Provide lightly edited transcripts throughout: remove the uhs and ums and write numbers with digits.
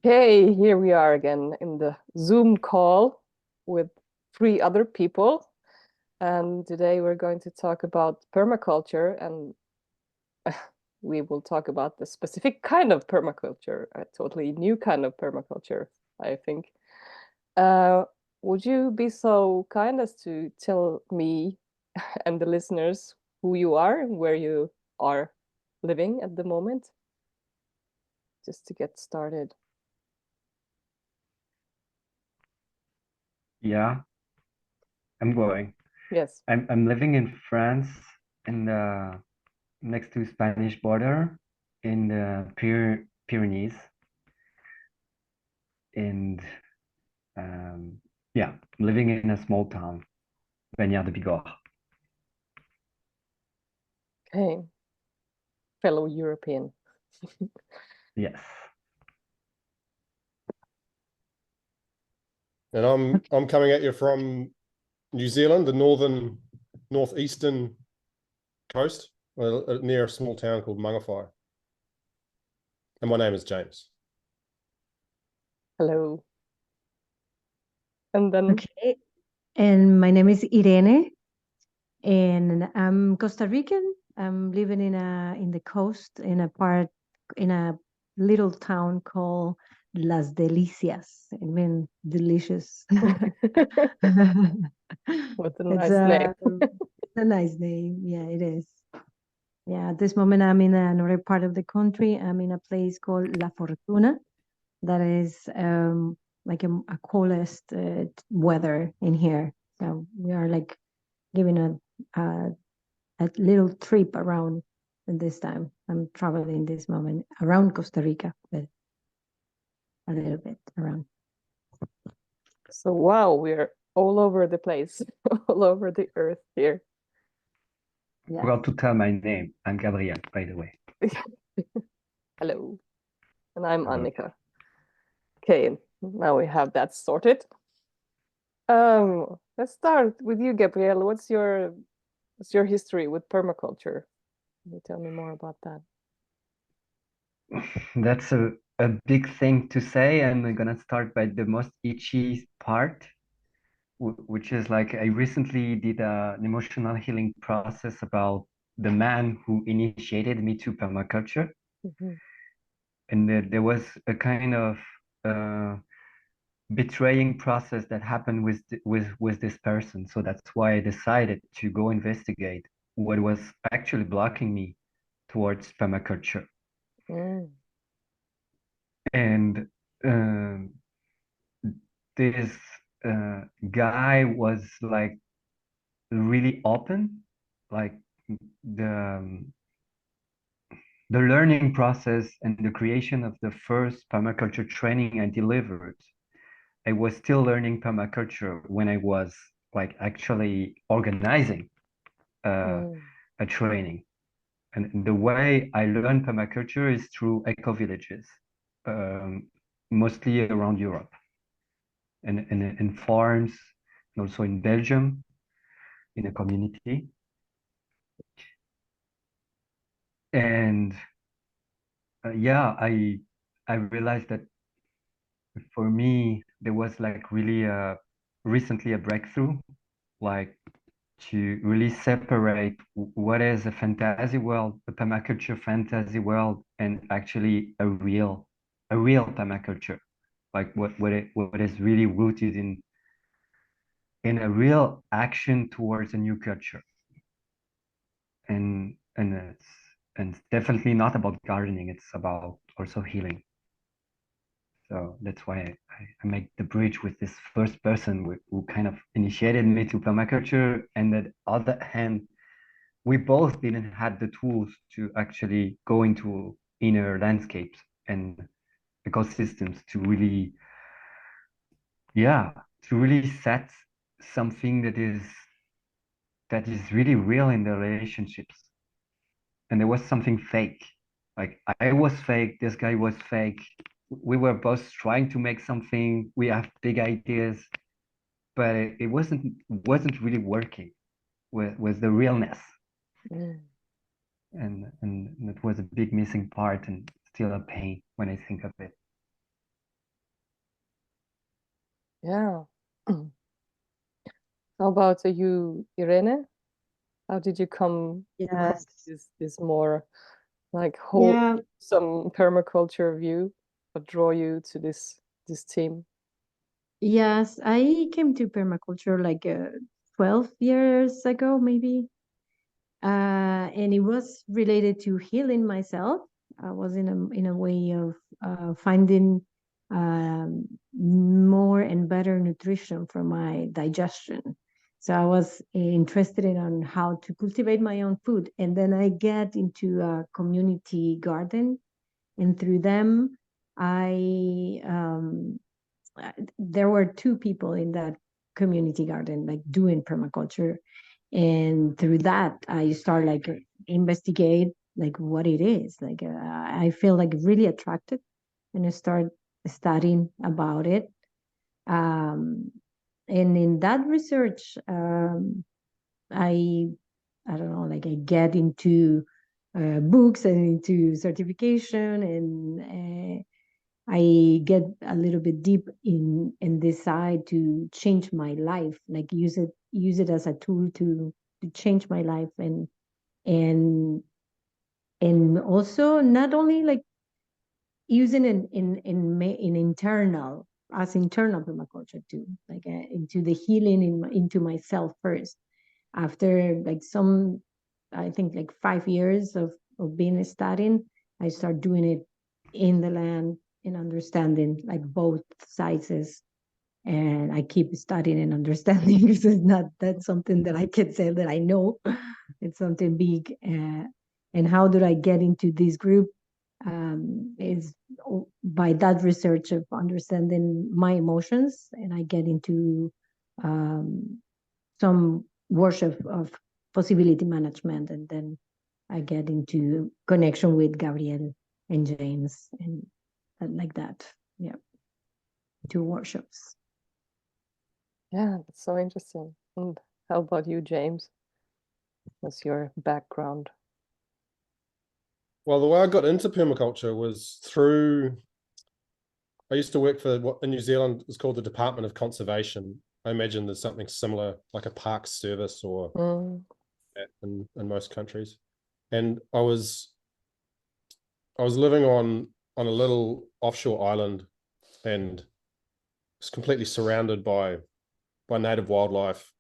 Hey, here we are again in the Zoom call with three other people. And today we're going to talk about permaculture, and we will talk about the specific kind of permaculture, a totally new kind of permaculture, I think. Uh, would you be so kind as to tell me and the listeners who you are and where you are living at the moment, just to get started? Yeah, I'm going. Yes. I'm living in France in the next to Spanish border in the Pyrenees and yeah, living in a small town, Bagnères de Bigorre. Okay, fellow European. Yes. And I'm coming at you from New Zealand, the northeastern coast, near a small town called Mangawhai. And my name is James. Hello. And then Okay, and my name is Irene, and I'm Costa Rican. I'm living in the coast in a little town called Las Delicias. I mean, delicious. what a It's nice name. a nice name. Yeah, it is. Yeah, at this moment I'm in another part of the country. I'm in a place called La Fortuna, that is like a coolest weather in here. So we are like giving a little trip around at this time. I'm traveling this moment around Costa Rica, but a little bit around. So wow, we're all over the place, all over the earth here. Yeah. Forgot to tell my name. I'm Gabriel, by the way. Hello. And I'm Hello. Annika. Okay, now we have that sorted. Let's start with you, Gabriel. What's your history with permaculture? Can you tell me more about that? That's a big thing to say, and I'm gonna start by the most itchy part, which is like I recently did an emotional healing process about the man who initiated me to permaculture. Mhm. And there was a kind of uh, betraying process that happened with this person. So that's why I decided to go investigate what was actually blocking me towards permaculture. Mm. And um, this guy was like really open, like the the learning process and the creation of the first permaculture training I delivered. I was still learning permaculture when I was like actually organizing Mm. a training. And the way I learned permaculture is through eco villages, um, mostly around Europe, and in farms, and also in Belgium, in a community. And yeah, I realized that for me there was like really recently a breakthrough, like to really separate what is a fantasy world, a permaculture fantasy world, and actually a real permaculture, like what is really rooted in a real action towards a new culture. And it's definitely not about gardening, it's about also healing. So that's why I make the bridge with this first person who kind of initiated me to permaculture, and that other hand, we both didn't have the tools to actually go into inner landscapes and ecosystems to really, yeah, to really set something that is really real in the relationships. And there was something fake. Like I was fake, this guy was fake. We were both trying to make something. We have big ideas, but it wasn't really working with the realness. Mm. And it was a big missing part and still a pain when I think of it. Yeah. How about you, Irene? How did you come across Yes. this more like whole Yeah. some permaculture view, or draw you to this team? Yes. I came to permaculture like 12 years ago, maybe. And it was related to healing myself. I was in a way of finding more and better nutrition for my digestion. So I was interested in on how to cultivate my own food, and then I get into a community garden, and through them, I there were two people in that community garden like doing permaculture, and through that I start like investigate like what it is like. I feel like really attracted, and I start studying about it. um, and in that research, I I don't know, like I get into books and into certification, and I get a little bit deep in and decide to change my life, like use it as a tool to change my life, and and also not only like using it in internal as internal permaculture too, like into the healing into myself first. After like some, I think like 5 years of being studying, I start doing it in the land and understanding like both sizes. And I keep studying and understanding because it's not that's something that I can say that I know. It's something big. And how do I get into this group? Is by that research of understanding my emotions, and I get into um, some workshop of possibility management, and then I get into connection with Gabriel and James, and like that. Yeah, two workshops. Yeah, that's so interesting. And how about you, James? What's your background? Well, the way I got into permaculture was through, I used to work for what in New Zealand is called the Department of Conservation. I imagine there's something similar, like a parks service or in most countries. And I was living on a little offshore island, and was completely surrounded by native wildlife,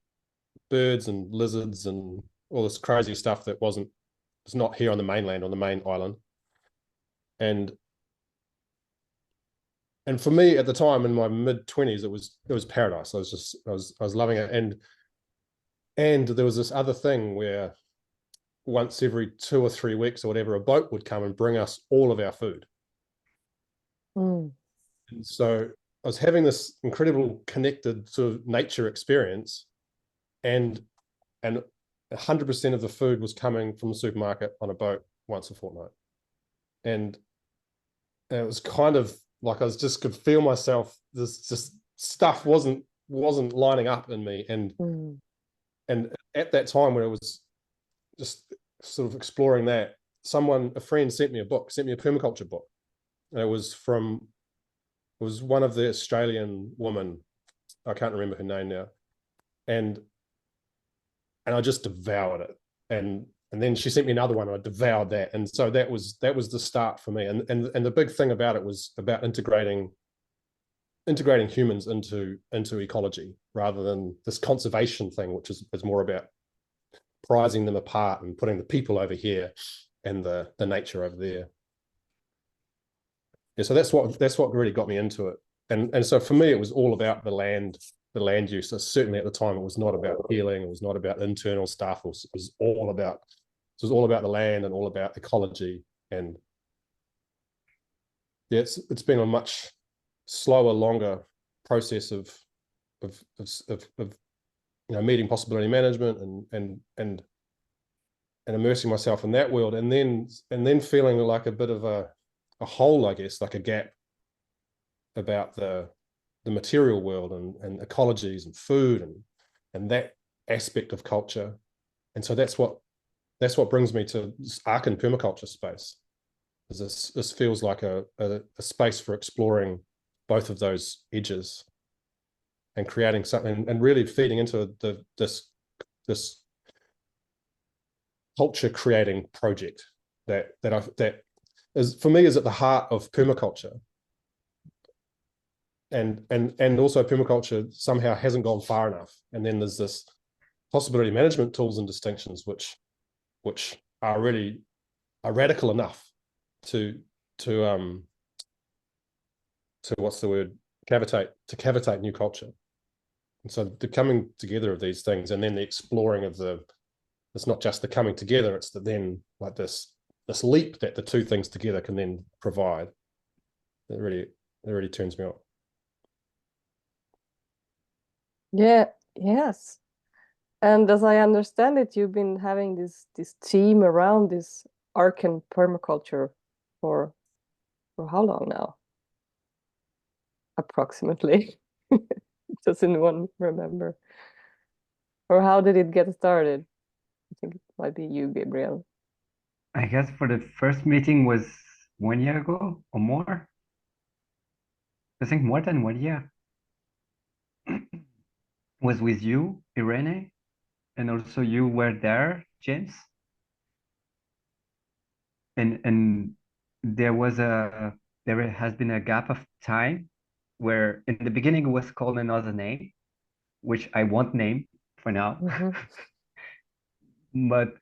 birds and lizards and all this crazy stuff that it's not here on the mainland, on the main island. And for me at the time in my mid-20s, it was paradise. I was loving it. And there was this other thing where once every 2 or 3 weeks or whatever, a boat would come and bring us all of our food. Mm. And so I was having this incredible connected sort of nature experience, and 100% of the food was coming from the supermarket on a boat once a fortnight. And it was kind of like I was just could feel myself, this just stuff wasn't lining up in me. And at that time when I was just sort of exploring that, a friend sent me a permaculture book. And it was one of the Australian women, I can't remember her name now, and I just devoured it. And then she sent me another one, and I devoured that. And so that was the start for me. And the big thing about it was about integrating humans into ecology, rather than this conservation thing, which is more about prizing them apart and putting the people over here and the nature over there. Yeah, so that's what really got me into it. And so for me, it was all about the land use. So certainly at the time, it was not about healing. It was not about internal stuff. It was all about the land and all about ecology. And yeah, it's been a much slower, longer process of meeting possibility management and immersing myself in that world, and then feeling like a bit of a hole, I guess, like a gap about the material world and ecologies and food and that aspect of culture. And so that's what brings me to this Archan Permaculture space. Is this feels like a space for exploring both of those edges. creating something and really feeding into this culture creating project that is, for me, is at the heart of permaculture. And also permaculture somehow hasn't gone far enough. And then there's this possibility management tools and distinctions which are really radical enough to what's the word, cavitate new culture. And so the coming together of these things, and then the exploring of it's not just the coming together, it's that then like this leap that the two things together can then provide. It really turns me on. Yeah, yes. And as I understand it, you've been having this team around this Archan Permaculture for how long now? Approximately. Doesn't one remember? Or how did it get started? I think it might be you, Gabriel. I guess for the first meeting was 1 year ago or more. I think more than 1 year. Was with you, Irene, and also you were there, James. And there has been a gap of time where in the beginning it was called another name, which I won't name for now. But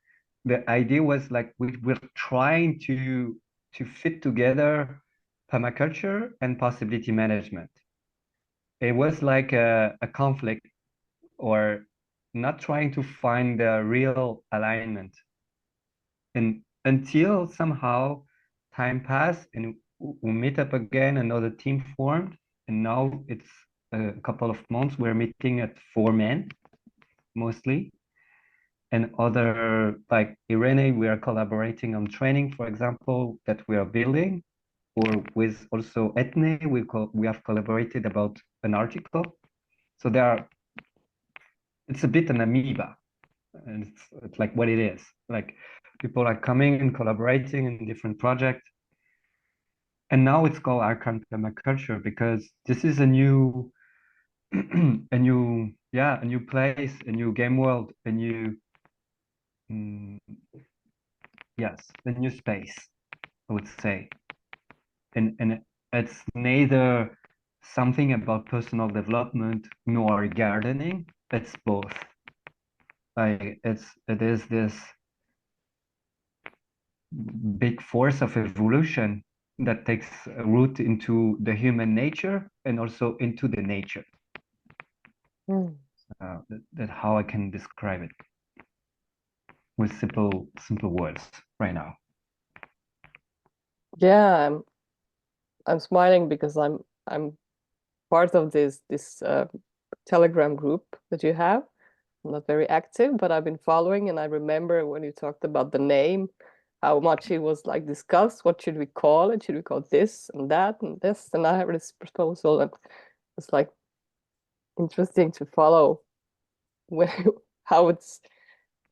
the idea was like we were trying to fit together permaculture and possibility management. It was like a conflict, or not trying to find the real alignment. And until somehow time passed and we meet up again, another team formed, and now it's a couple of months we're meeting at 4 men mostly. And other, like Irene, we are collaborating on training, for example, that we are building, or with also Ethne, we have collaborated about an article. So it's a bit an amoeba, and it's like what it is. Like people are coming and collaborating in different projects. And now it's called Archan Permaculture because this is a new a new place, a new game world, a new a new space, I would say. And it's neither something about personal development nor gardening. It's both. Like it is this big force of evolution that takes root into the human nature and also into the nature. That's how I can describe it with simple words right now. Yeah, I'm smiling because I'm part of this Telegram group that you have. I'm not very active, but I've been following, and I remember when you talked about the name, how much it was like discussed. What should we call it? Should we call this and that and this? And I have this proposal, and it's like interesting to follow how it's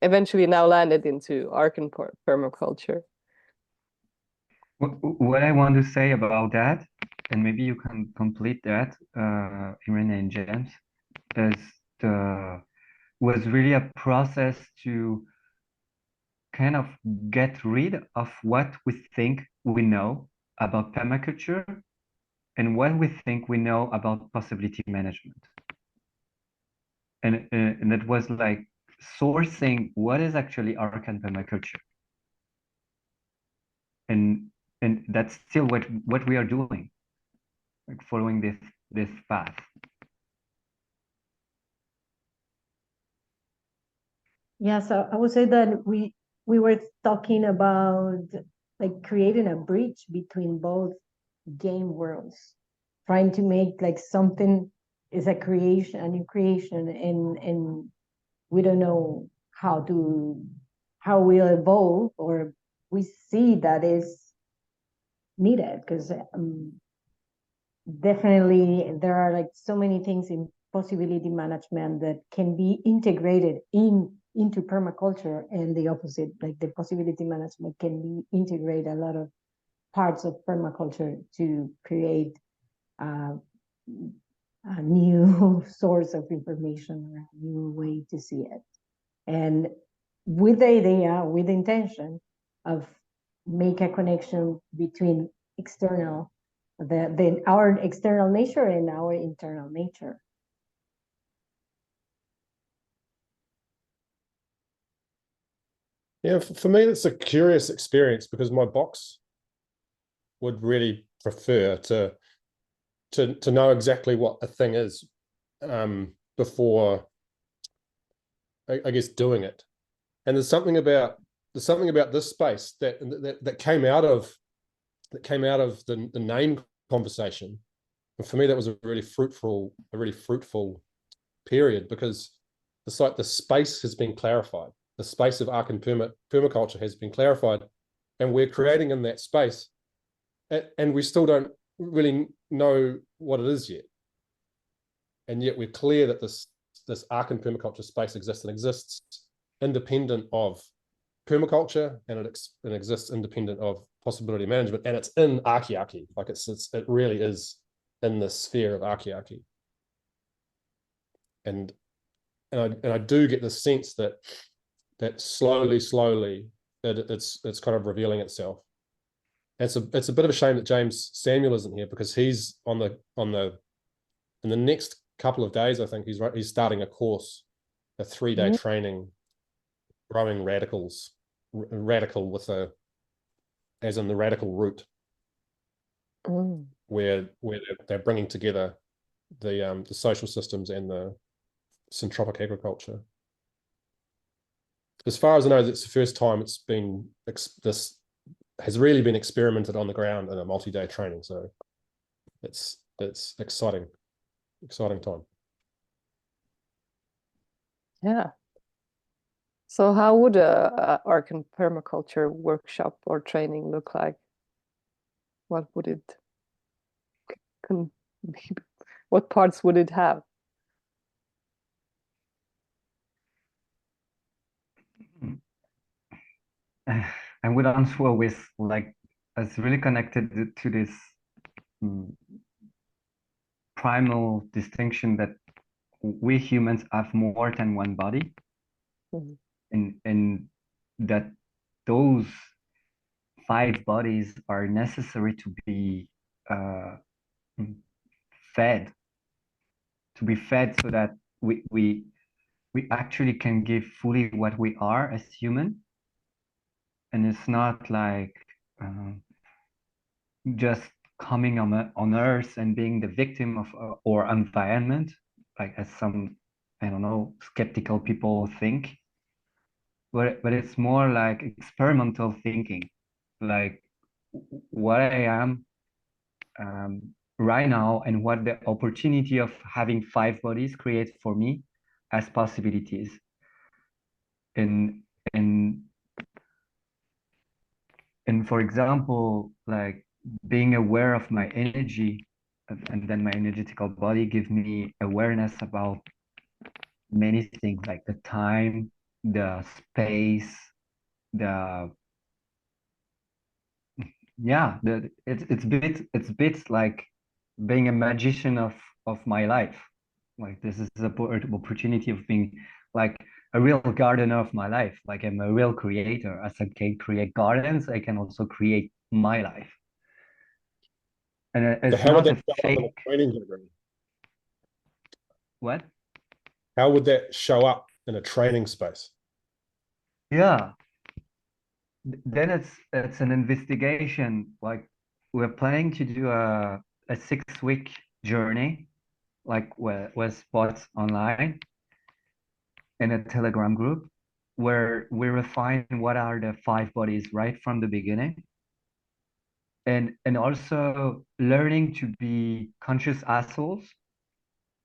eventually now landed into Archan Permaculture. What I want to say about that, and maybe you can complete that, Irene and James, was really a process to kind of get rid of what we think we know about permaculture and what we think we know about possibility management. And it was like sourcing what is actually Archan Permaculture. And that's still what we are doing, like following this path. Yeah, so I would say that we were talking about like creating a bridge between both game worlds, trying to make like something is a creation, a new creation, and we don't know how we'll evolve, or we see that is needed because definitely there are like so many things in possibility management that can be integrated into permaculture, and the opposite, like the possibility management can be integrate a lot of parts of permaculture to create a new source of information or a new way to see it. And with the idea, with the intention of make a connection between external, our external nature and our internal nature. Yeah, for me, it's a curious experience because my box would really prefer to know exactly what a thing is before, I guess, doing it. And there's something about this space that came out of the name conversation. And for me, that was a really fruitful period because the space has been clarified. The space of Archan Permaculture has been clarified, and we're creating in that space, and we still don't really know what it is yet. And yet we're clear that this Archan Permaculture space exists and exists independent of permaculture, and it exists independent of possibility management, and it's in Archiarchy. Like it really is in the sphere of Archiarchy. And I do get the sense that slowly it's kind of revealing itself. And it's a bit of a shame that James Samuel isn't here because he's in the next couple of days. I think he's starting a course, a 3-day training, growing radicals, radical with as in the radical root, where they're bringing together the social systems and the syntropic agriculture. As far as I know, it's the first time this has really been experimented on the ground in a multi-day training. So it's exciting time. Yeah. So how would a Archan Permaculture workshop or training look like? What would it what parts would it have? I would answer with like it's really connected to this primal distinction that we humans have more than one body, and that those 5 bodies are necessary to be fed, so that we actually can give fully what we are as human. And it's not like just coming on Earth and being the victim of our environment, like as some, I don't know, skeptical people think. But it's more like experimental thinking, like what I am right now and what the opportunity of having 5 bodies creates for me as possibilities. And for example, like being aware of my energy, and then my energetical body gives me awareness about many things, like the time, the space, it's bits like being a magician of my life. Like this is an opportunity of being like a real gardener of my life. Like I'm a real creator. As I can create gardens, I can also create my life. And it's So how would not that a show up in fake. a training program? What? How would that show up in a training space? Yeah. Then it's an investigation. Like we're planning to do a 6-week journey, like with spots online in a Telegram group, where we refine what are the 5 bodies right from the beginning, and also learning to be conscious assholes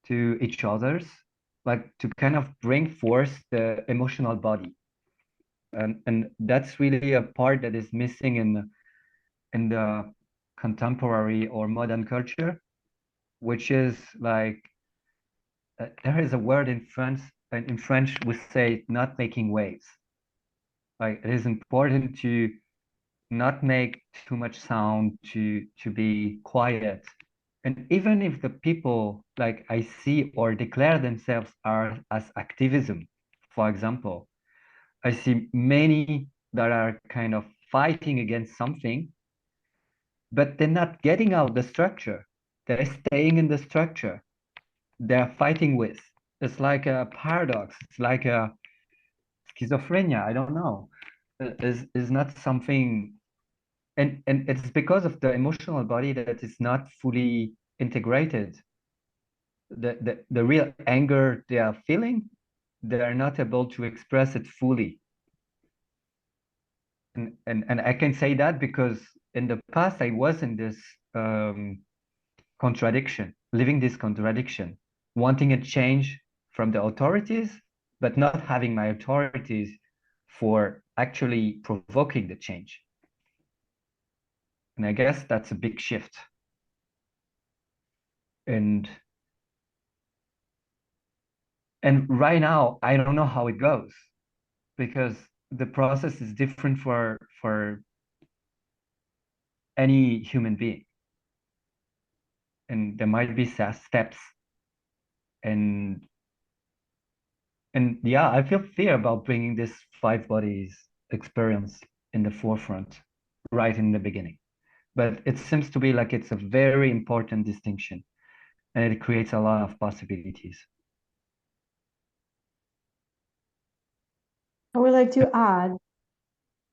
to each other's, like to kind of bring forth the emotional body. And that's really a part that is missing in the contemporary or modern culture, which is like there is a word in French we say not making waves. Like it is important to not make too much sound, to be quiet, And even if the people like I see or declare themselves are as activism, for example, I see many that are kind of fighting against something, but they're not getting out the structure. They're staying in the structure they're fighting with. It's like a paradox. It's like a schizophrenia. I don't know. Is not something, and it's because of the emotional body that is not fully integrated. The real anger they are feeling, they are not able to express it fully. And I can say that because in the past I was in this contradiction, living this contradiction, wanting a change from the authorities, but not having my authorities for actually provoking the change. And I guess that's a big shift. And right now, I don't know how it goes because the process is different for any human being. And there might be steps. And yeah, I feel fear about bringing this five bodies experience in the forefront right in the beginning. But it seems to be like it's a very important distinction and it creates a lot of possibilities. I would like to add,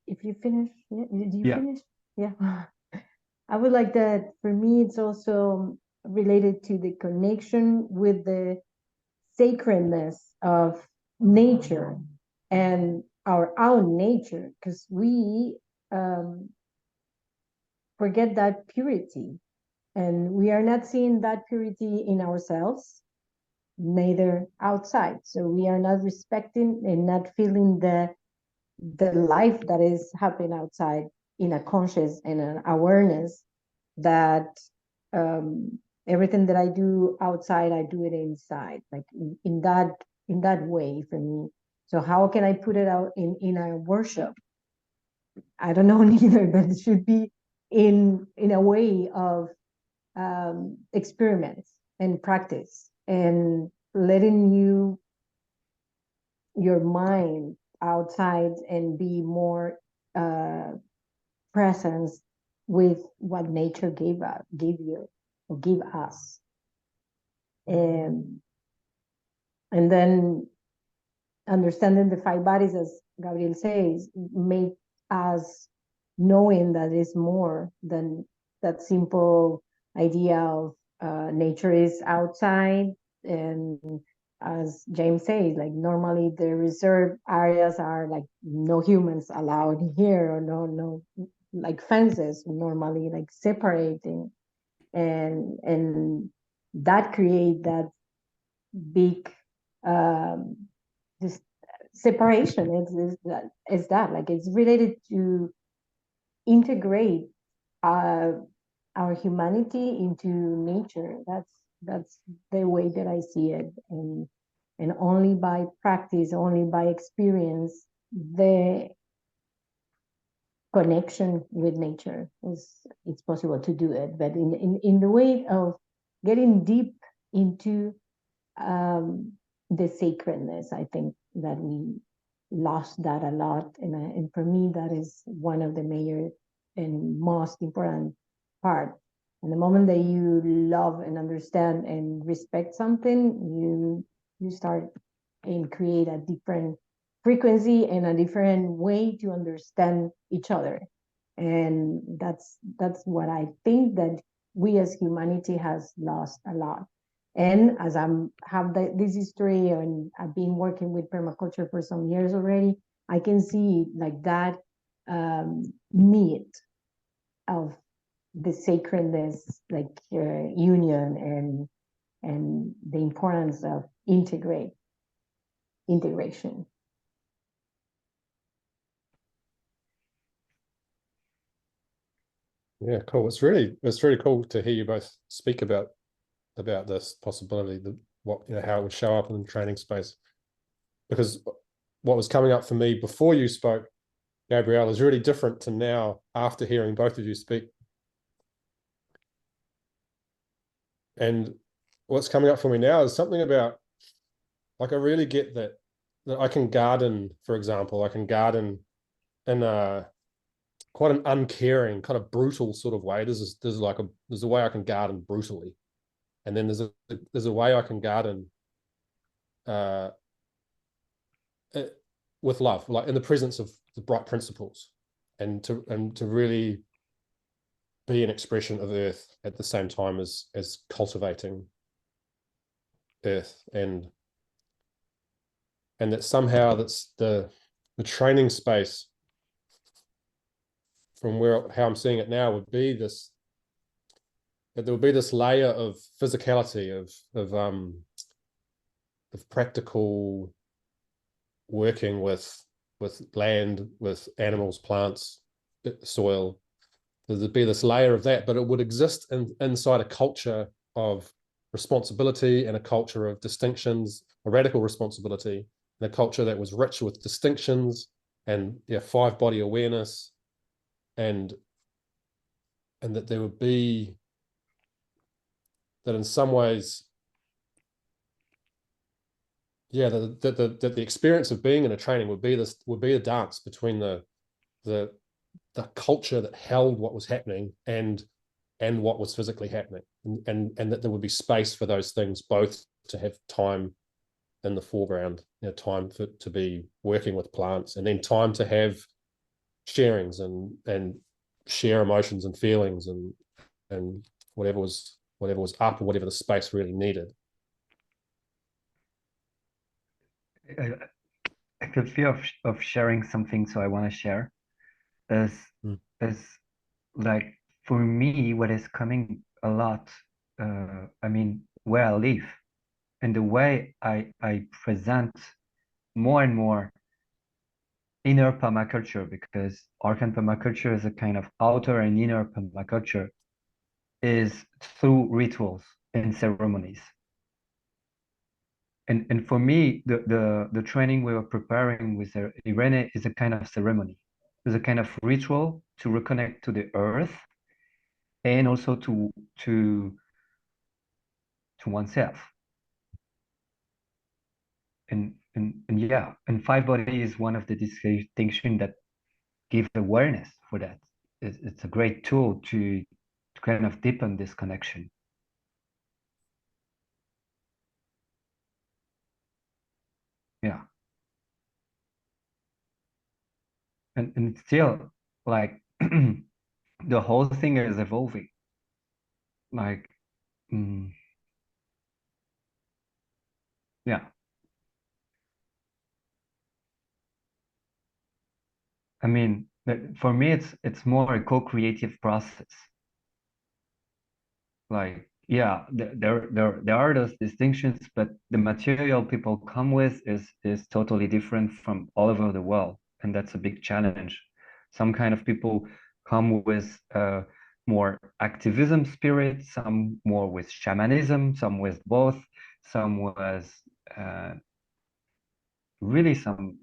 if you finish, did you Yeah. finish? Yeah. I would like that for me, it's also related to the connection with the sacredness of nature and our own nature, because we forget that purity, and we are not seeing that purity in ourselves, neither outside. So we are not respecting and not feeling the life that is happening outside in a conscious and an awareness that everything that I do outside, I do it inside, like in that way for me. So how can I put it out in a workshop? I don't know neither, but it should be in a way of experiments and practice and letting your mind outside and be more presence with what nature gave you or give us. And then understanding the five bodies, as Gabriel says, make us knowing that it's more than that simple idea of nature is outside. And as James says, like normally the reserve areas are like no humans allowed here, or no like fences normally like separating, and that create that big this separation. It's that like it's related to integrate our humanity into nature. That's the way that I see it, and only by practice, only by experience, the connection with nature it's possible to do it. But in the way of getting deep into the sacredness, I think that we lost that a lot, and for me that is one of the major and most important part. And the moment that you love and understand and respect something, you start and create a different frequency and a different way to understand each other. And that's what I think that we as humanity has lost a lot. And as have this history, and I've been working with permaculture for some years already, I can see like that need of the sacredness, like union and the importance of integration. Yeah, cool. It's really cool to hear you both speak about this possibility, how it would show up in the training space. Because what was coming up for me before you spoke, Gabriel, is really different to now after hearing both of you speak. And what's coming up for me now is something about, like, I really get that I can garden, for example. I can garden in a quite an uncaring, kind of brutal sort of way. There's a way I can garden brutally, and then there's a way I can garden uh, with love, like in the presence of the bright principles, and to really be an expression of earth at the same time as cultivating earth, and that somehow that's the training space from how I'm seeing it now would be this, that there would be this layer of physicality, of practical working with land, with animals, plants, soil. There'd be this layer of that, but it would exist inside a culture of responsibility and a culture of distinctions, a radical responsibility, and a culture that was rich with distinctions and five body awareness, and that there would be that in some ways, that the experience of being in a training would be a dance between the culture that held what was happening and what was physically happening, and that there would be space for those things both to have time in the foreground, time to be working with plants, and then time to have sharings and share emotions and feelings and whatever was up, or whatever the space really needed. I could feel of sharing something, so I want to share. Is like, for me, what is coming a lot, I mean, where I live and the way I present more and more inner permaculture, because Archan Permaculture is a kind of outer and inner permaculture, is through rituals and ceremonies. And for me, the training we were preparing with Irene is a kind of ceremony. It's a kind of ritual to reconnect to the earth, and also to oneself. And yeah, and five body is one of the distinction that give awareness for that. It's a great tool to kind of deepen this connection. Yeah. And still, like, the whole thing is evolving. Like, yeah. I mean, for me, it's more a co-creative process. Like, yeah, there are those distinctions, but the material people come with is totally different from all over the world, and that's a big challenge. Some kind of people come with more activism spirit, some more with shamanism, some with both, some with really some,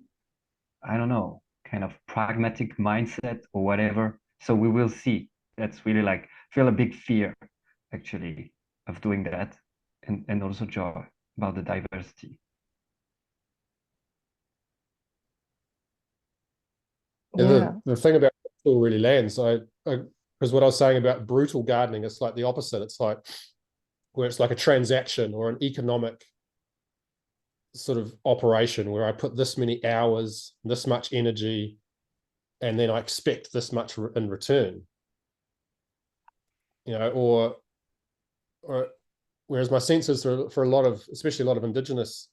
I don't know, kind of pragmatic mindset or whatever. So we will see. That's really like, feel a big fear actually of doing that, and also joy about the diversity. The thing about brutal really lands. Because what I was saying about brutal gardening, it's like the opposite. It's like where it's like a transaction or an economic sort of operation where I put this many hours, this much energy, and then I expect this much in return. Or whereas my sense is for a lot of, especially a lot of Indigenous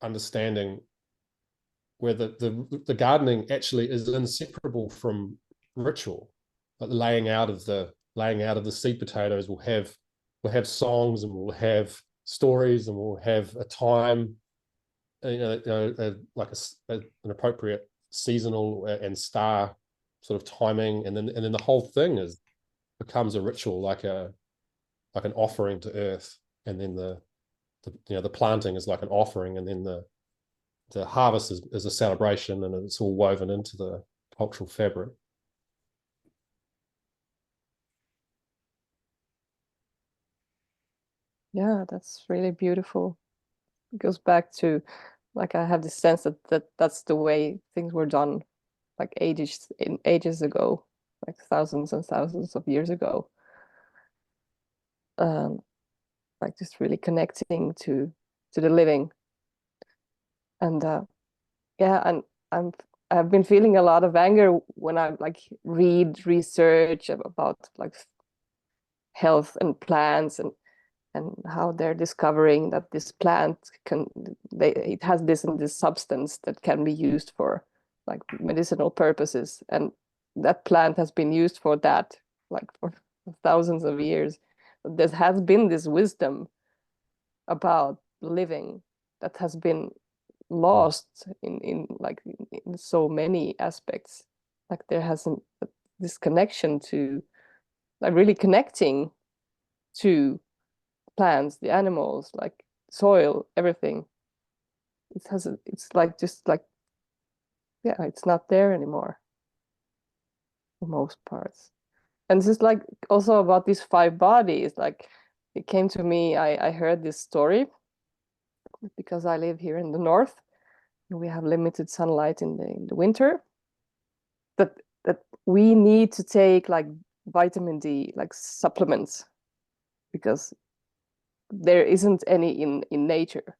understanding, where the gardening actually is inseparable from ritual. Like the laying out of the seed potatoes will have songs, and we'll have stories, and we'll have a time, like an appropriate seasonal and star sort of timing, and then the whole thing becomes a ritual, like an offering to earth, and then the planting is like an offering, and then the harvest is a celebration, and it's all woven into the cultural fabric. Yeah, that's really beautiful. It goes back to, like, I have this sense that that's the way things were done, like ages ago, like thousands and thousands of years ago. Um, like just really connecting to the living. And yeah, and I'm I've been feeling a lot of anger when I like read research about like health and plants and how they're discovering that this plant it has this and this substance that can be used for like medicinal purposes, and that plant has been used for that like for thousands of years. There has been this wisdom about living that has been lost in like in so many aspects. Like there hasn't this connection to like really connecting to plants, the animals, like soil, everything. It's like just like, yeah, it's not there anymore for most parts. And this is like also about these five bodies. Like it came to me, I heard this story because I live here in the north and we have limited sunlight in the winter. That we need to take like vitamin D, like supplements, because there isn't any in nature.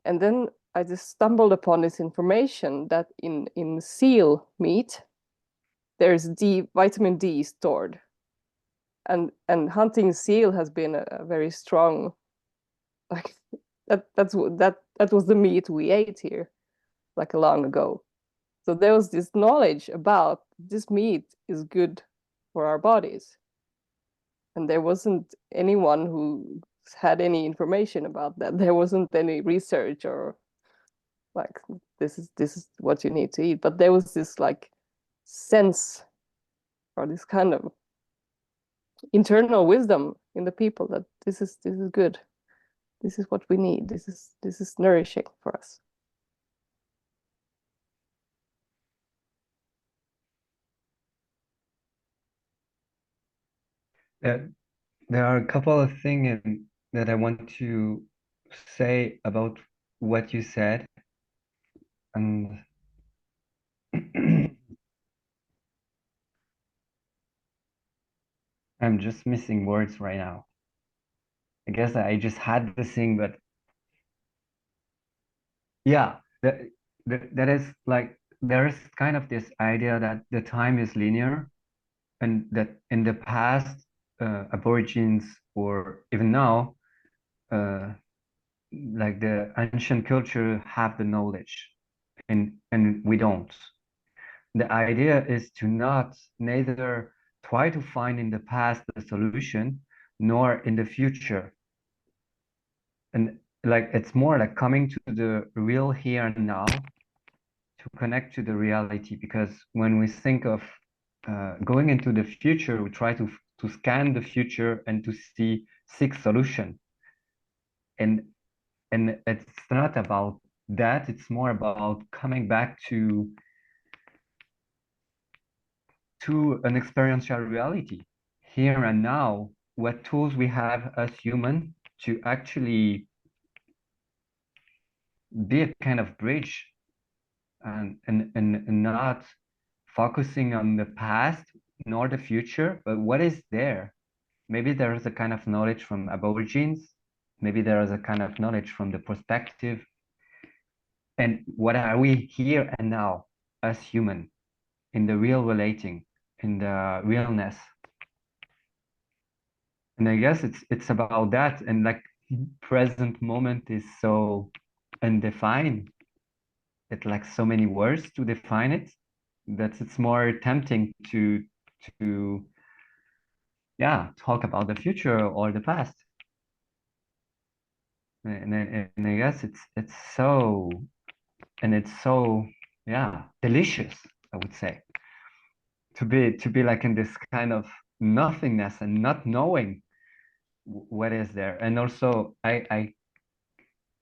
And then I just stumbled upon this information that in seal meat there's vitamin D stored, and hunting seal has been a very strong like that was the meat we ate here like long ago. So there was this knowledge about this meat is good for our bodies, and there wasn't anyone who had any information about that. There wasn't any research or like this is what you need to eat, but there was this like sense or this kind of internal wisdom in the people that this is good, this is what we need, this is nourishing for us. There are a couple of things that I want to say about what you said, and I'm just missing words right now. I guess I just had the thing, but yeah, that is like there is kind of this idea that the time is linear, and that in the past, Aborigines or even now, like the ancient culture have the knowledge, and we don't. The idea is to not neither try to find in the past the solution nor in the future. And like it's more like coming to the real here and now to connect to the reality, because when we think of going into the future, we try to scan the future and to seek solution. And it's not about that, it's more about coming back to an experiential reality here and now, what tools we have as human to actually be a kind of bridge, and not focusing on the past nor the future, but what is there. Maybe there is a kind of knowledge from Aborigines, maybe there is a kind of knowledge from the perspective, and what are we here and now as human in the real relating, in the realness. And I guess it's about that, and like present moment is so undefined. It lacks so many words to define it that it's more tempting to yeah, talk about the future or the past. And I guess it's so, and it's so, yeah, delicious, I would say, to be like in this kind of nothingness and not knowing what is there. And also I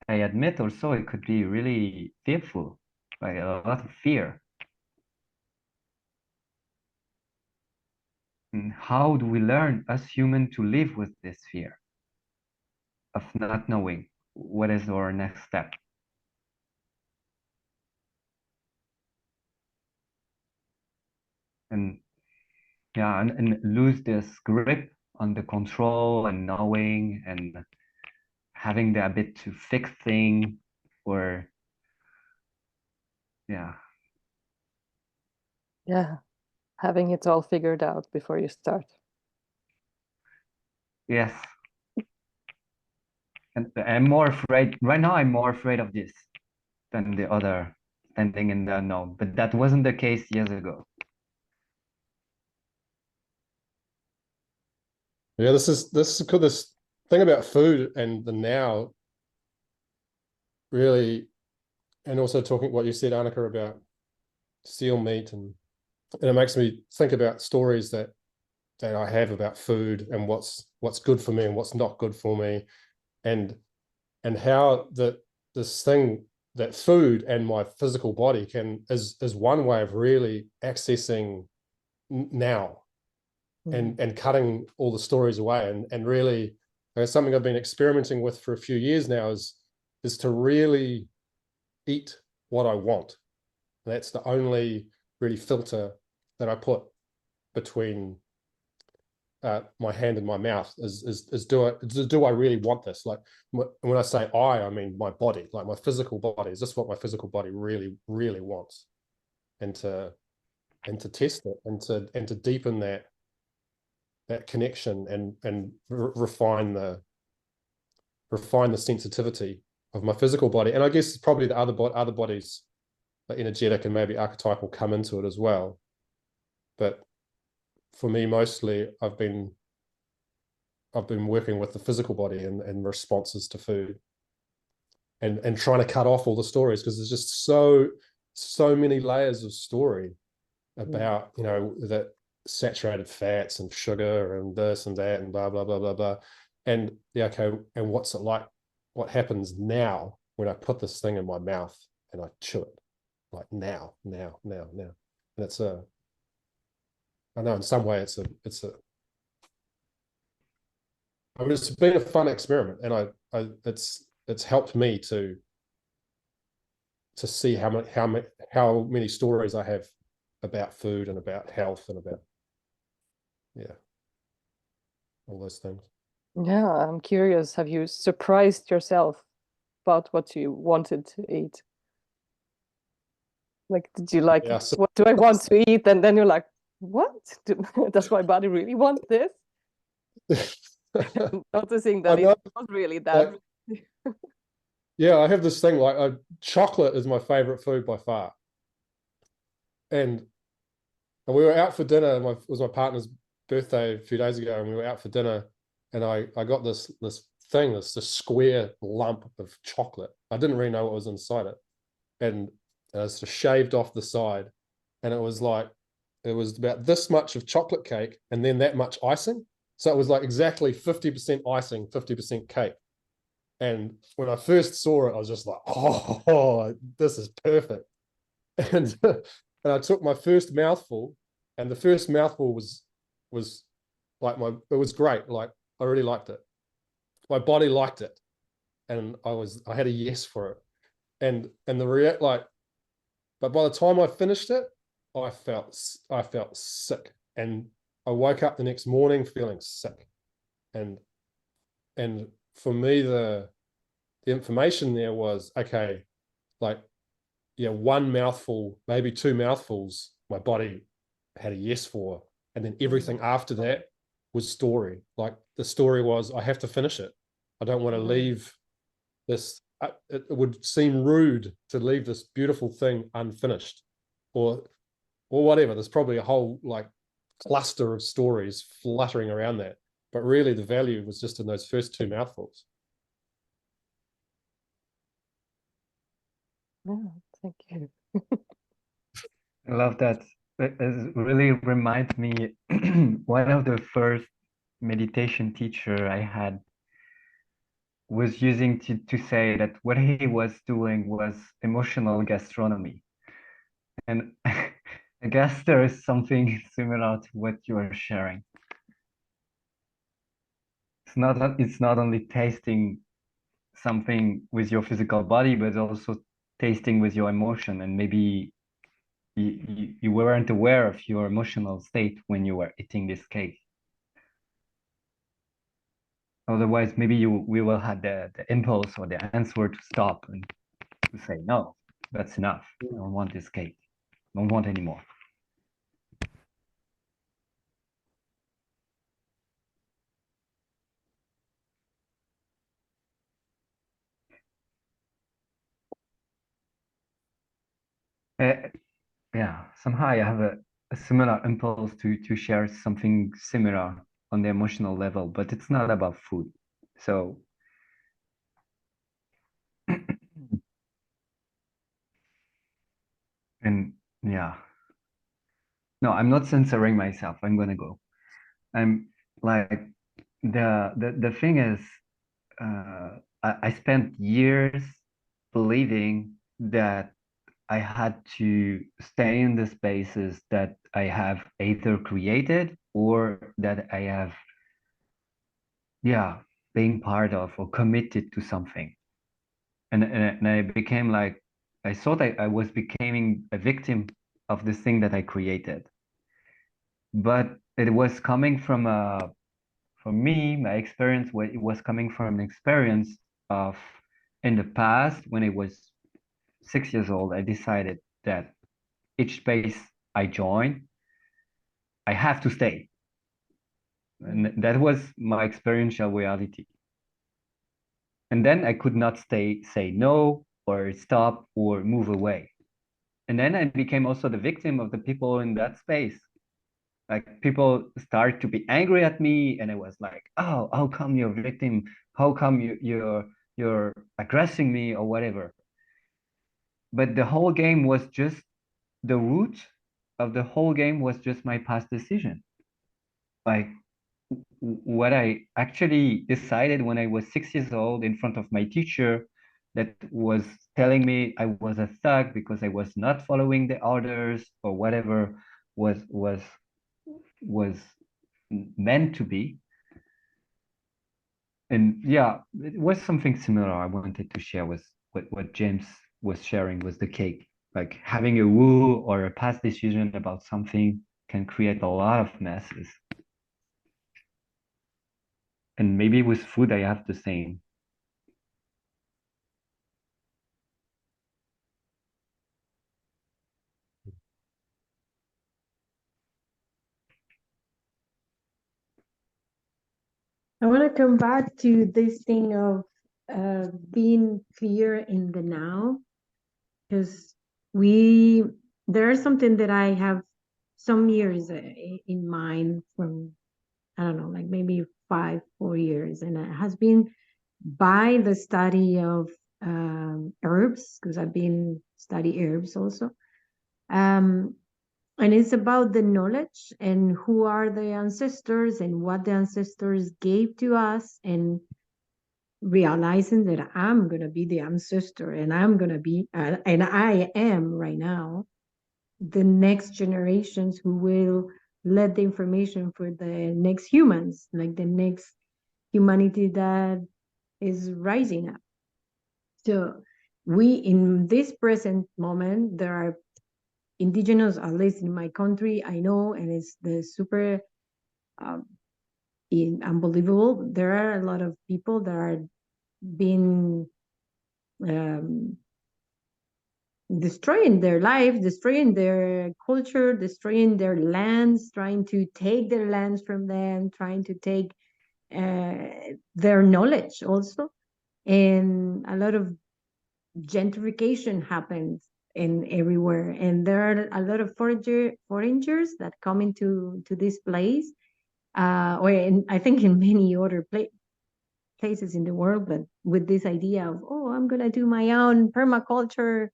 admit also it could be really fearful, like a lot of fear. And how do we learn as human to live with this fear? of not knowing what is our next step. And yeah, and lose this grip on the control and knowing and having the ability to fix things, or yeah. Yeah, having it all figured out before you start. Yes. And I'm more afraid right now. I'm more afraid of this than the other, standing in the unknown. But that wasn't the case years ago. Yeah, this is cool. This thing about food and the now, really, and also talking what you said, Annika, about seal meat, and it makes me think about stories that I have about food and what's good for me and what's not good for me, and how this thing that food and my physical body is one way of really accessing now. And cutting all the stories away, and really something I've been experimenting with for a few years now is to really eat what I want. And that's the only really filter that I put between my hand and my mouth is do I really want this? Like when I say I mean my body, like my physical body. Is this what my physical body really wants? And to test it and to deepen that connection and refine the sensitivity of my physical body. And I guess probably the other bodies, like energetic and maybe archetypal, come into it as well. But for me, mostly I've been working with the physical body and responses to food, and trying to cut off all the stories, because there's just so many layers of story about, you know, that saturated fats and sugar and this and that and blah blah blah blah blah. And yeah, okay, and what's it like? What happens now when I put this thing in my mouth and I chew it? Like now. And it's I know in some way it's a I mean, it's been a fun experiment, and it's helped me to see how many stories I have about food and about health and about all those things. Yeah, I'm curious. Have you surprised yourself about what you wanted to eat? Like, did you like, Yeah, so what do I want to eat? And then you're like, what? Does my body really want this? Noticing that it was really that. like, yeah, I have this thing, like chocolate is my favorite food by far. And we were out for dinner. It was my partner's birthday a few days ago, and we were out for dinner, and I got this thing, this square lump of chocolate. I didn't really know what was inside it, and I sort of shaved off the side, and it was about this much of chocolate cake, and then that much icing. So it was like exactly 50% icing, 50% cake. And when I first saw it, I was just like, oh, this is perfect. And and I took my first mouthful, and the first mouthful was like it was great. Like I really liked it. My body liked it, and I had a yes for it. And but by the time I finished it, I felt sick, and I woke up the next morning feeling sick. And for me, the information there was, okay, like, yeah, one mouthful, maybe two mouthfuls, my body had a yes for, and then everything after that was story. Like the story was, I have to finish it. I don't want to leave this. It would seem rude to leave this beautiful thing unfinished, or whatever. There's probably a whole like cluster of stories fluttering around that, but really the value was just in those first two mouthfuls. Yeah, thank you. I love that. It really reminds me one of the first meditation teacher I had was using to say that what he was doing was emotional gastronomy. And I guess there is something similar to what you are sharing. It's not only tasting something with your physical body, but also tasting with your emotion, and maybe you weren't aware of your emotional state when you were eating this cake. Otherwise, maybe we will have the impulse or the answer to stop and to say, no, that's enough. I don't want this cake. I don't want anymore. Yeah, somehow I have a similar impulse to share something similar on the emotional level, but it's not about food. So and yeah, no, I'm not censoring myself. I'm gonna go. I'm like the thing is, I spent years believing that I had to stay in the spaces that I have either created or that I have, yeah, being part of or committed to something. And I became like, I thought I was becoming a victim of this thing that I created. But it was coming from for me, my experience, it was coming from an experience of in the past when I was 6 years old, I decided that each space I join, I have to stay. And that was my experiential reality. And then I could not say no or stop or move away. And then I became also the victim of the people in that space. Like people start to be angry at me, and I was like, "Oh, how come you're a victim? How come you're aggressing me or whatever?" But the whole game was just the root of the whole game was just my past decision. Like what I actually decided when I was 6 years old in front of my teacher that was telling me I was a thug because I was not following the orders or whatever was meant to be. And yeah, it was something similar I wanted to share with what James was sharing was the cake. Like having a woo or a past decision about something can create a lot of messes. And maybe with food, I have the same. I want to come back to this thing of being clear in the now, because there's something that I have some years in mind from, I don't know, like maybe 4 years, and it has been by the study of herbs, because I've been study herbs also. And it's about the knowledge and who are the ancestors and what the ancestors gave to us, and realizing that I'm going to be the ancestor, and I'm going to be, and I am right now, the next generations who will let the information for the next humans, like the next humanity that is rising up. So we, in this present moment, there are indigenous, at least in my country, I know, and it's the super unbelievable. There are a lot of people that are being destroying their life, destroying their culture, destroying their lands, trying to take their lands from them, trying to take their knowledge also. And a lot of gentrification happens in everywhere. And there are a lot of foreigners that come into this place, I think in many other places in the world, but with this idea of, oh, I'm going to do my own permaculture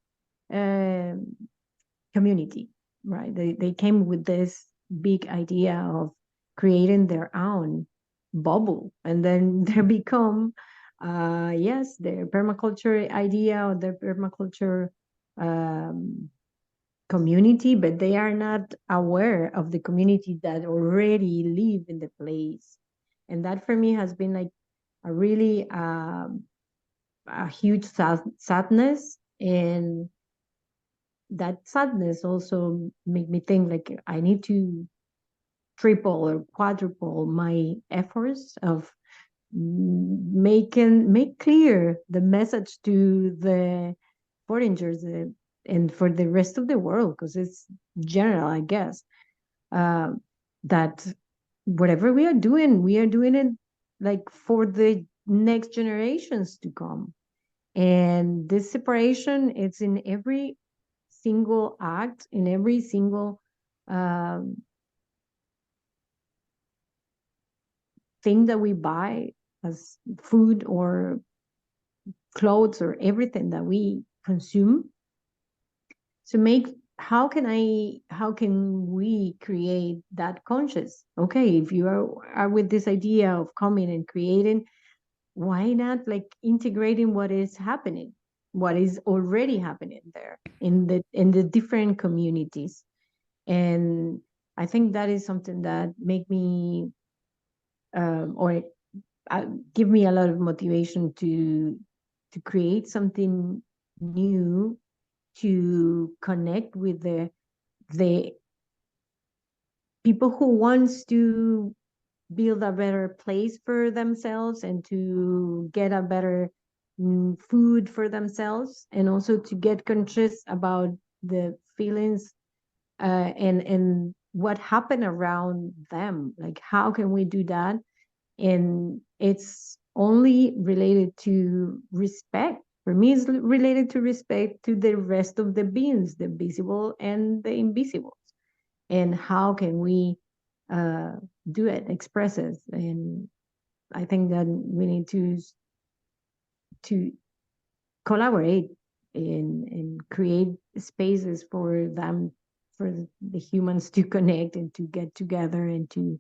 community, right? They came with this big idea of creating their own bubble, and then they become, yes, their permaculture idea or their permaculture community, but they are not aware of the community that already live in the place. And that for me has been like a really a huge sadness, and that sadness also make me think like I need to triple or quadruple my efforts of make clear the message to the foreigners, and for the rest of the world, because it's general, I guess, uh, that whatever we are doing it like for the next generations to come. And this separation, it's in every single act, in every single um, thing that we buy as food or clothes or everything that we consume. So how can we create that conscious? Okay, if you are with this idea of coming and creating, why not like integrating what is happening, what is already happening there in the different communities? And I think that is something that make me or give me a lot of motivation to create something new, to connect with the people who wants to build a better place for themselves and to get a better food for themselves, and also to get conscious about the feelings and what happened around them. Like, how can we do that? And it's only related to respect. For me, it's related to respect to the rest of the beings, the visible and the invisible. And how can we uh, do it, express it? And I think that we need to collaborate and create spaces for them, for the humans to connect and to get together and to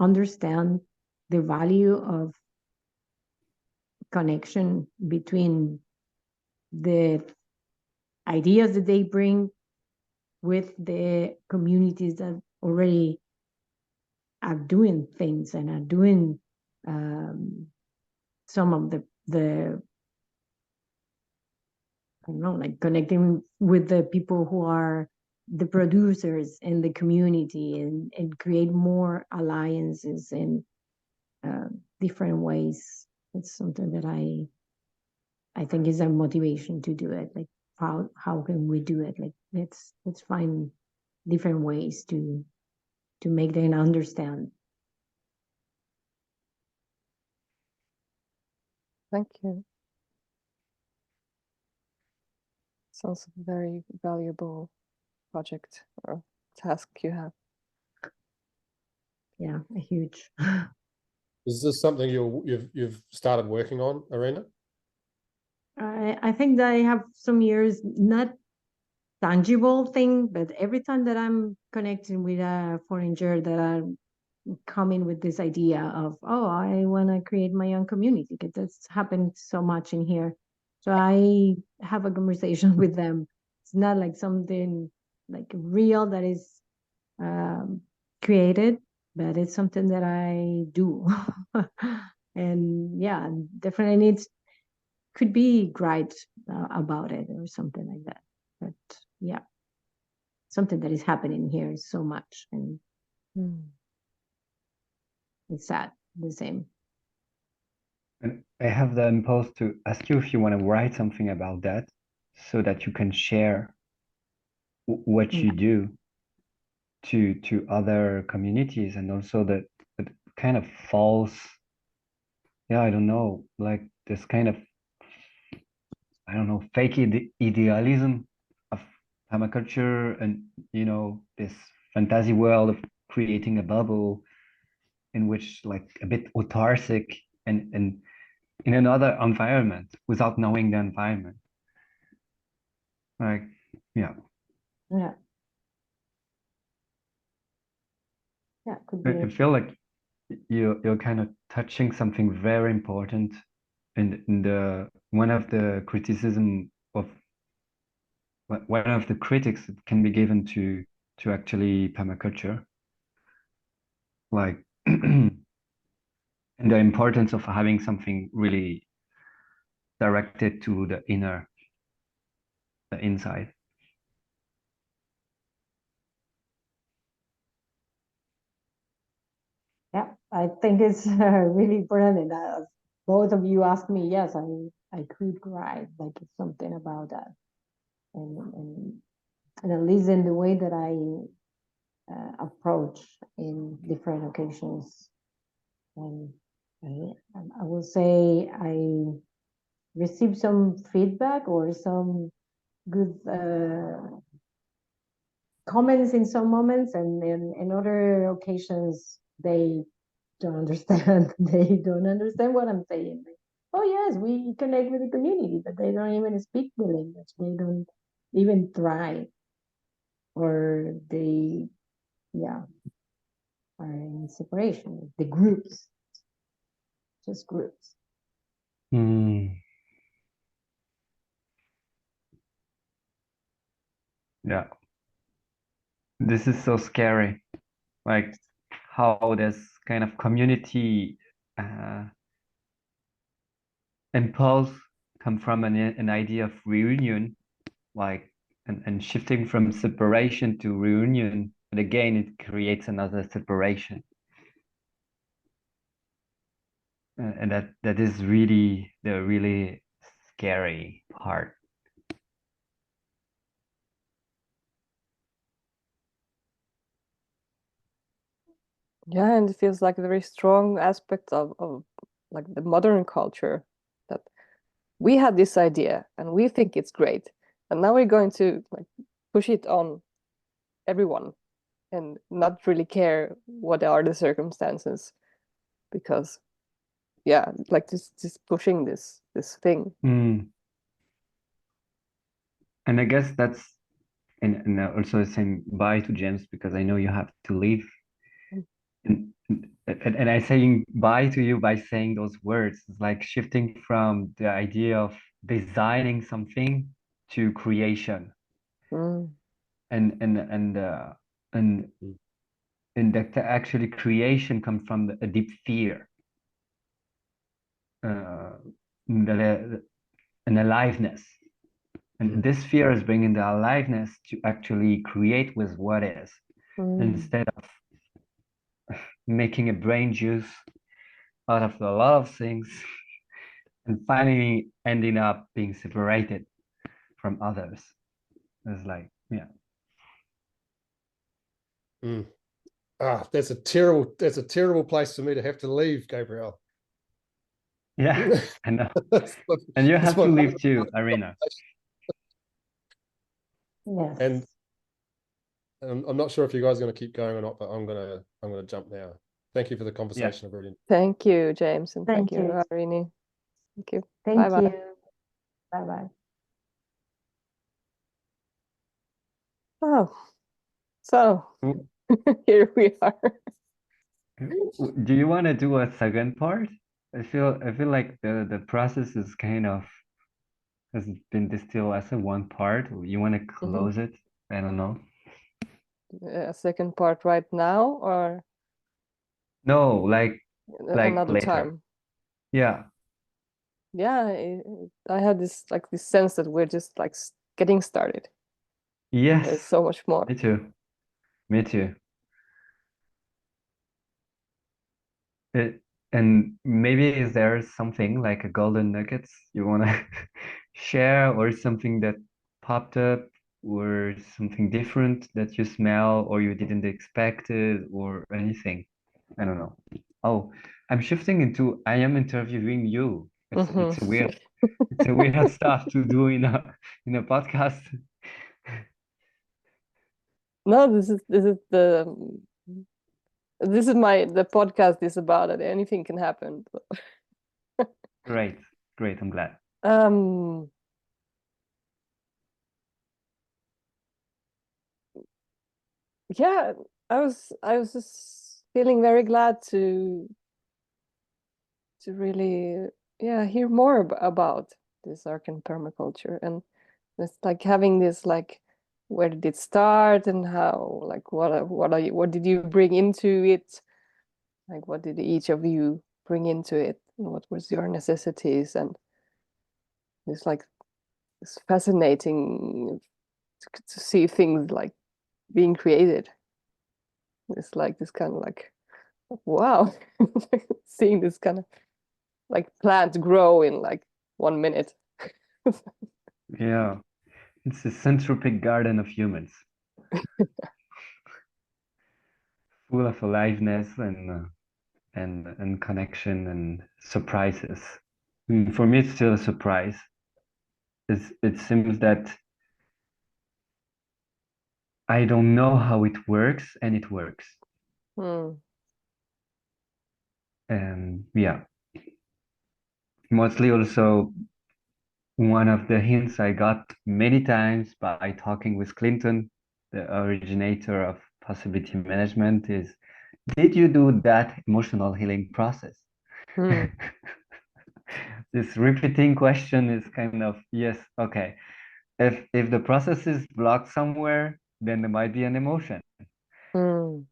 understand the value of connection between the ideas that they bring with the communities that already are doing things and are doing some of the I don't know, like connecting with the people who are the producers in the community, and create more alliances in different ways. It's something that I think is a motivation to do it. Like, how can we do it? Like, let's find different ways to make them understand. Thank you. Sounds a very valuable project or task you have. Yeah, a huge. Is this something you've started working on, Irene? I think that I have some years, not tangible thing, but every time that I'm connecting with a foreigner that are coming with this idea of, oh, I want to create my own community, because that's happened so much in here. So I have a conversation with them. It's not like something like real that is created, but it's something that I do. And yeah, definitely needs could be great about it or something like that. But yeah, something that is happening here is so much, and it's sad, the same. And I have the impulse to ask you if you want to write something about that so that you can share what you do to other communities, and also the kind of false, yeah, I don't know, like this kind of, I don't know, fake idealism of permaculture, and this fantasy world of creating a bubble in which, like, a bit autarcic and in another environment without knowing the environment. Like, yeah. Yeah. Yeah, could I be. feel like you're kind of touching something very important in the one of the criticism of one of the critics that can be given to actually permaculture, like and the importance of having something really directed to the inner, the inside. Yeah, I think it's really important. And both of you asked me, yes, I could write like something about that. And at least in the way that I approach in different occasions. And I will say I received some feedback or some good comments in some moments, and in other occasions they don't understand. They don't understand what I'm saying. Like, oh yes, we connect with the community, but they don't even speak the language. They don't even try, or they, yeah, are in separation. The groups, just groups. Yeah, this is so scary. Like how this kind of community impulse come from an idea of reunion, like and shifting from separation to reunion, but again it creates another separation. And that is really the really scary part. Yeah, and it feels like a very strong aspect of like the modern culture, that we had this idea and we think it's great, and now we're going to like push it on everyone and not really care what are the circumstances, because yeah, like just pushing this thing. And I guess that's and also saying bye to James, because I know you have to leave. And I saying bye to you by saying those words. It's like shifting from the idea of designing something to creation. And that actually creation comes from a deep fear, an aliveness. And this fear is bringing the aliveness to actually create with what is, instead of making a brain juice out of a lot of things and finally ending up being separated from others. It's like, yeah. That's a terrible place for me to have to leave, Gabriel. Yeah, I know. And you have to leave too, Irina. Yes. And I'm not sure if you guys are going to keep going or not, but I'm gonna jump now. Thank you for the conversation. Yeah. Thank you, James, and Thank thank you, you. Irene. Thank you. Thank Bye-bye. you. Bye-bye. Oh, so here we are. Do you want to do a second part? I feel like the process is kind of has been distilled as a one part. You want to close it? I don't know. A second part right now, or no, like another later. time? Yeah. Yeah, I had this sense that we're just like getting started. Yes. There's so much more. Me too. Me too. And maybe is there something like a golden nuggets you want to share, or something that popped up, or something different that you smell or you didn't expect it, or anything? I don't know. Oh, I'm shifting into I am interviewing you. It's a weird it's a weird stuff to do in a podcast. No, this is the podcast is about it. Anything can happen. Great, I'm glad. Yeah, I was just feeling very glad to really hear more about this Archan Permaculture, and it's like having this like, where did it start, and how, like, what did you bring into it, like what did each of you bring into it, and what was your necessities, and It's like it's fascinating to see things like being created. It's like this kind of like, wow, seeing this kind of like plant grow in like 1 minute. Yeah, it's a centripetal garden of humans, full of aliveness and connection and surprises. For me, it's still a surprise. It seems that I don't know how it works, and it works. Mm. And yeah, mostly also one of the hints I got many times by talking with Clinton, the originator of possibility management, is, did you do that emotional healing process? Mm. This repeating question is kind of, yes, okay. If the process is blocked somewhere, then there might be an emotion. Mm.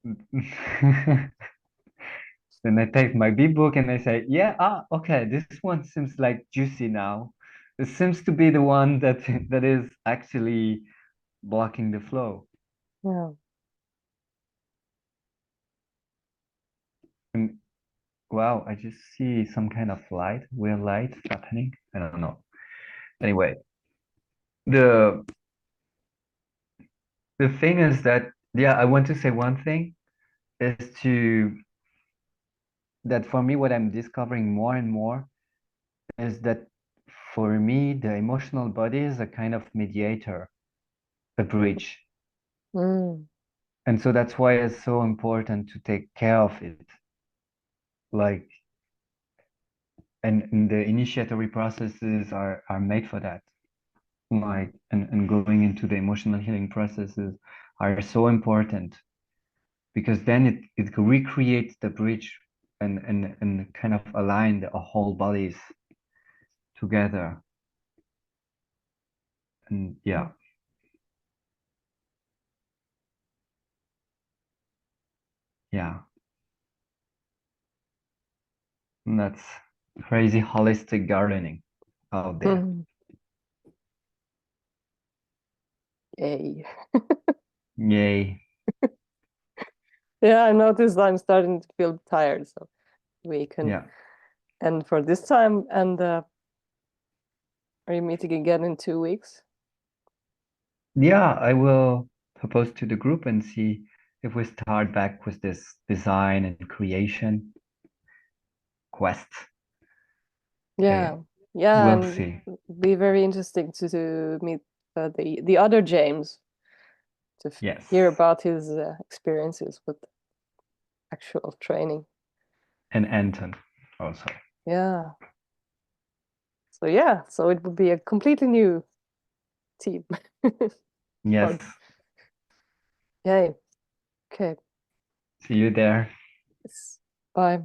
Then I take my big book and I say, yeah, okay, this one seems like juicy now. It seems to be the one that is actually blocking the flow. Yeah. And wow, I just see some kind of light, weird light happening. I don't know. Anyway, the thing is that, yeah, I want to say one thing is that for me, what I'm discovering more and more is that for me, the emotional body is a kind of mediator, a bridge. Mm. And so that's why it's so important to take care of it. Like, and the initiatory processes are made for that. Like, and going into the emotional healing processes are so important, because then it recreates the bridge and kind of align the whole bodies together. And yeah. Yeah. And that's crazy holistic gardening out there. Mm. Yay. Yay. Yeah, I noticed I'm starting to feel tired, so we can Yeah. end for this time. And are you meeting again in 2 weeks? Yeah, I will propose to the group and see if we start back with this design and creation quest. Yeah, Okay. yeah, We'll and see. be very interesting to meet the other James, to Yes. hear about his experiences with actual training. And Anton also. Yeah. So yeah, so it would be a completely new team. Yes. Yay. Okay. See you there. Bye.